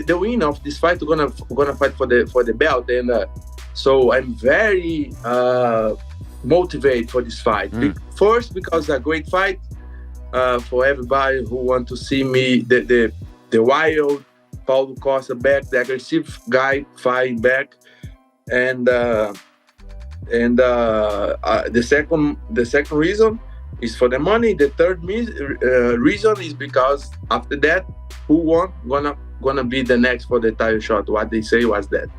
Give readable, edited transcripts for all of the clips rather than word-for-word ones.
the winner of this fight gonna fight for the belt, and so I'm very motivated for this fight. First, because it's a great fight for everybody who want to see me, the wild Paulo Costa back, the aggressive guy fight back, and the second reason is for the money. The third reason is because after that, who gonna be the next for the title shot? What they say was that.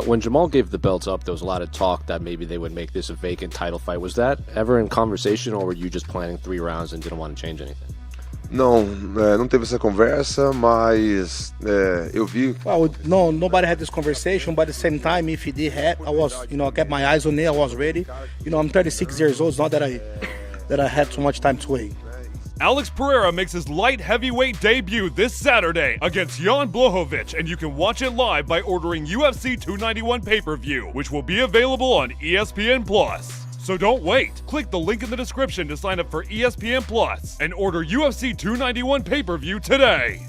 When Jamal gave the belts up, there was a lot of talk that maybe they would make this a vacant title fight. Was that ever in conversation, or were you just planning 3 rounds and didn't want to change anything? Não teve essa conversa, mas eu vi. Well, no, nobody had this conversation, but at the same time, if he did have, I was, I kept my eyes on it. I was ready. I'm 36 years old. It's not that I had so much time to wait. Alex Pereira makes his light heavyweight debut this Saturday against Jan Blachowicz, and you can watch it live by ordering UFC 291 pay-per-view, which will be available on ESPN+. So don't wait. Click the link in the description to sign up for ESPN Plus and order UFC 291 pay-per-view today.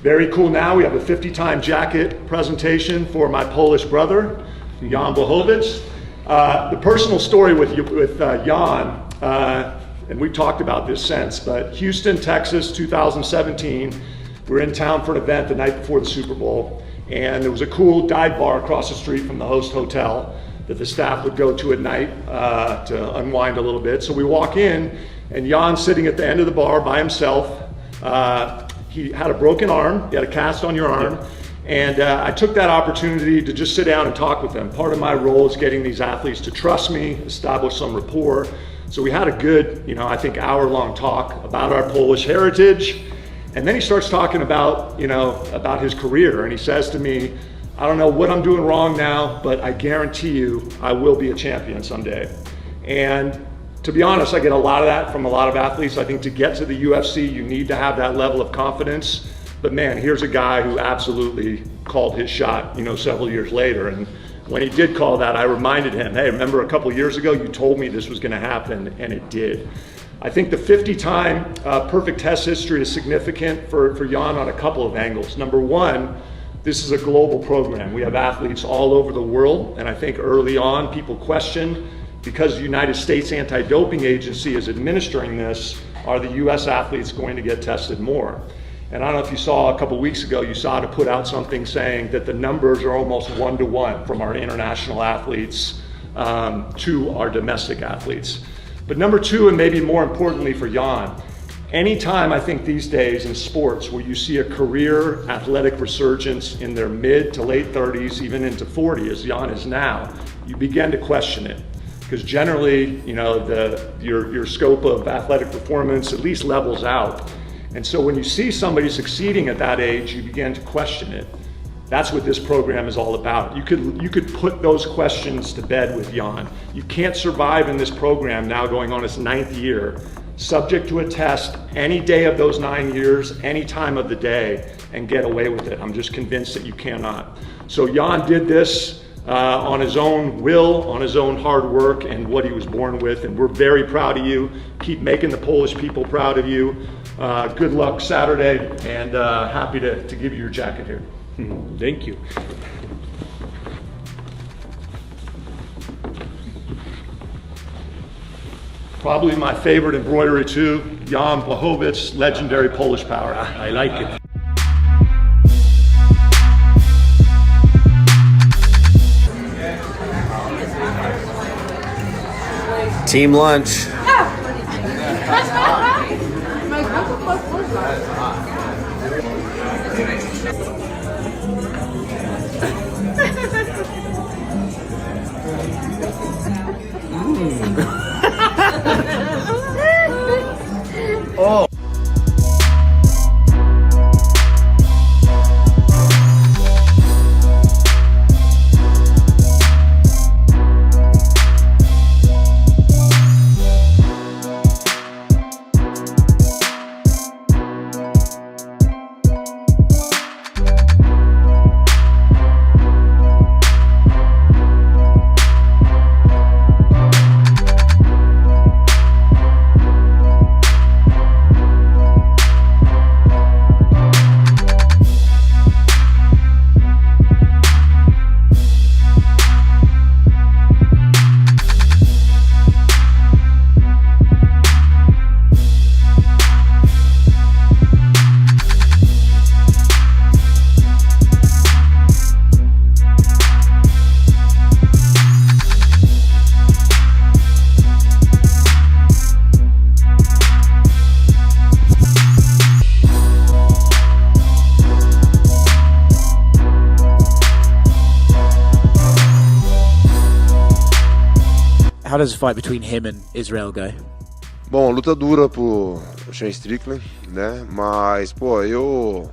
Very cool. Now we have a 50-time jacket presentation for my Polish brother, Jan Blachowicz. The personal story with Jan, and we've talked about this since, but Houston, Texas, 2017, we were in town for an event the night before the Super Bowl, and there was a cool dive bar across the street from the host hotel that the staff would go to at night to unwind a little bit. So we walk in, and Jan's sitting at the end of the bar by himself. He had a broken arm, he had a cast on your arm, and I took that opportunity to just sit down and talk with him. Part of my role is getting these athletes to trust me, establish some rapport. So we had a good, I think hour-long talk about our Polish heritage. And then he starts talking about, about his career. And he says to me, I don't know what I'm doing wrong now, but I guarantee you I will be a champion someday. And to be honest, I get a lot of that from a lot of athletes. I think to get to the UFC, you need to have that level of confidence. But man, here's a guy who absolutely called his shot, several years later. And when he did call that, I reminded him, hey, remember a couple years ago, you told me this was gonna happen, and it did. I think the 50-time perfect test history is significant for Jan on a couple of angles. Number one, this is a global program. We have athletes all over the world, and I think early on people questioned, because the United States Anti-Doping Agency is administering this, are the US athletes going to get tested more? And I don't know if you saw a couple weeks ago, USADA put out something saying that the numbers are almost 1-to-1 from our international athletes to our domestic athletes. But number two, and maybe more importantly for Jan, anytime I think these days in sports where you see a career athletic resurgence in their mid to late 30s, even into 40, as Jan is now, you begin to question it. Because generally, your scope of athletic performance at least levels out. And so when you see somebody succeeding at that age, you begin to question it. That's what this program is all about. You could put those questions to bed with Jan. You can't survive in this program now going on its 9th year, subject to a test any day of those 9 years, any time of the day, and get away with it. I'm just convinced that you cannot. So Jan did this on his own will, on his own hard work, and what he was born with, and we're very proud of you. Keep making the Polish people proud of you. Good luck Saturday, and happy to give you your jacket here. Thank you. Probably my favorite embroidery too, Jan Blachowicz, legendary Polish power. I like it. Team lunch. Oh. How does the fight between him and Israel go? Bom, luta dura pro Sean Strickland, né? Mas, pô,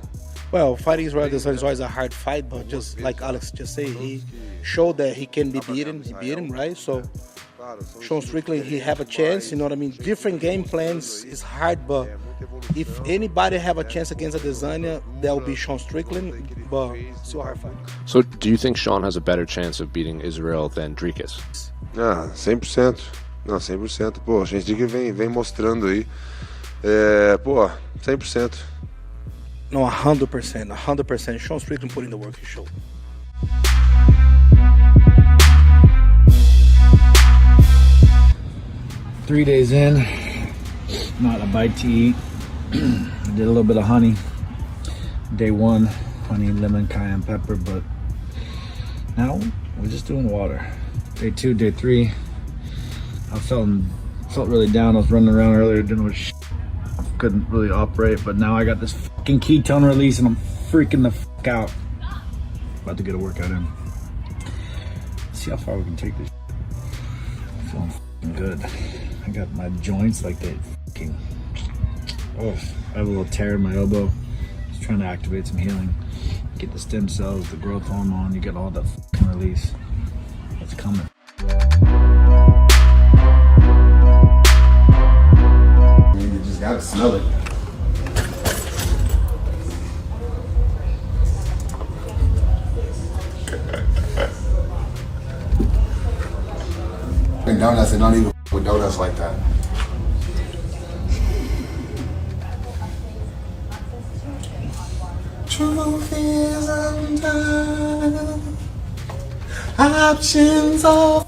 Well, fighting Israel Adesanya is always a hard fight, but just like Alex just said, he showed that he can be beaten. He beat him, right? So Sean Strickland, he have a chance. You know what I mean? Different game plans is hard, but if anybody have a chance against Adesanya, that will be Sean Strickland. But still a hard fight. So, do you think Sean has a better chance of beating Israel than Dricus? Ah, 100%. Não, 100%. Pô, a gente vem mostrando aí. Pô, 100%. No, 100%. 100%. Sean Strickland put in the work he showed. Three days in, not a bite to eat. I did a little bit of honey. Day 1, honey, lemon, cayenne pepper, but now we're just doing water. Day 2, day 3, I felt really down. I was running around earlier doing what couldn't really operate, but now I got this fucking ketone release and I'm freaking the fuck out. About to get a workout in. See how far we can take this. Feeling fucking good. I got my joints like they fucking. Oh, I have a little tear in my elbow. Just trying to activate some healing. Get the stem cells, the growth hormone. You get all that fucking release. It's coming. You just gotta smell it. And donuts, and don't even with donuts like that. Truth is undone. Options off.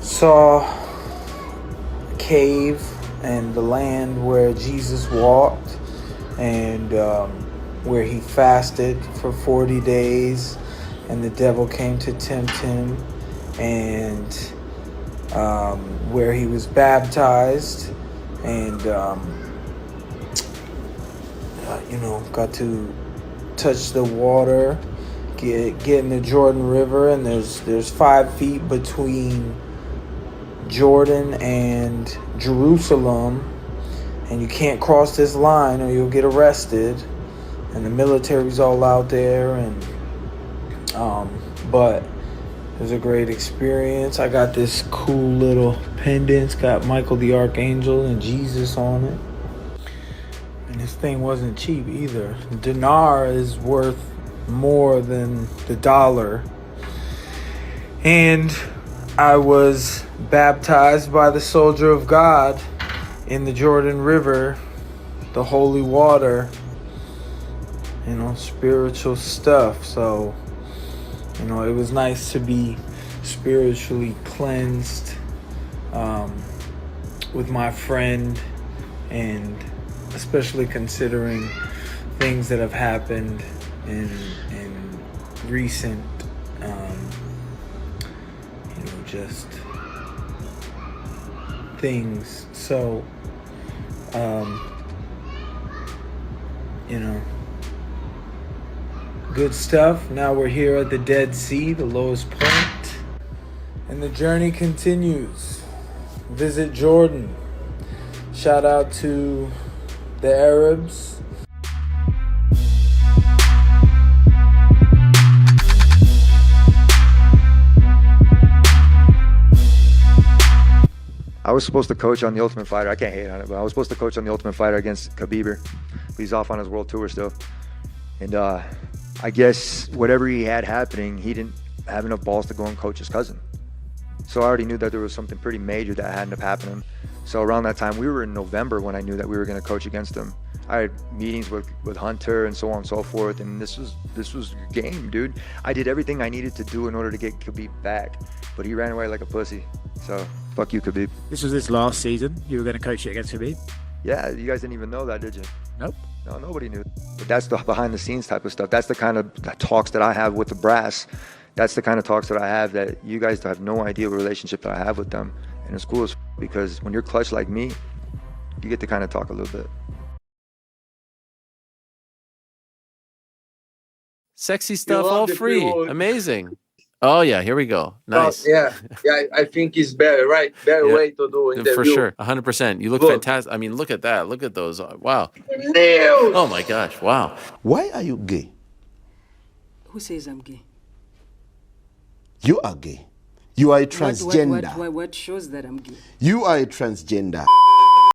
Saw a cave and the land where Jesus walked and where he fasted for 40 days and the devil came to tempt him, and where he was baptized and got to touch the water, get in the Jordan River, and there's 5 feet between Jordan and Jerusalem, and you can't cross this line or you'll get arrested, and the military's all out there, and but it was a great experience. I got this cool little pendant. It's got Michael the Archangel and Jesus on it, and this thing wasn't cheap either. The dinar is worth more than the dollar, and I was baptized by the soldier of God in the Jordan River, the holy water, spiritual stuff. So, it was nice to be spiritually cleansed with my friend, and especially considering things that have happened in recent just things. So good stuff. Now we're here at the Dead Sea, the lowest point, and the journey continues. Visit Jordan. Shout out to the Arabs. I was supposed to coach on The Ultimate Fighter. I can't hate on it, but I was supposed to coach on The Ultimate Fighter against Khabib. He's off on his world tour still. And I guess whatever he had happening, he didn't have enough balls to go and coach his cousin. So I already knew that there was something pretty major that had ended up happening. So around that time, we were in November when I knew that we were going to coach against him. I had meetings with Hunter and so on and so forth, and this was game, dude. I did everything I needed to do in order to get Khabib back, but he ran away like a pussy. So fuck you, Khabib. This was this last season. You were going to coach it against Khabib? Yeah, you guys didn't even know that, did you? Nope. No, nobody knew. But that's the behind-the-scenes type of stuff. That's the kind of talks that I have with the brass. That's the kind of talks that I have that you guys have no idea what relationship that I have with them. And it's cool because when you're clutch like me, you get to kind of talk a little bit. Sexy stuff, all free. Amazing. Oh yeah, here we go. Nice. Yeah, I think it's better, right? Better way to do interview. For sure, 100%. You look fantastic. I mean, look at that. Look at those. Wow. Nails. Oh my gosh. Wow. Why are you gay? Who says I'm gay? You are gay. You are a transgender. What shows that I'm gay? You are a transgender.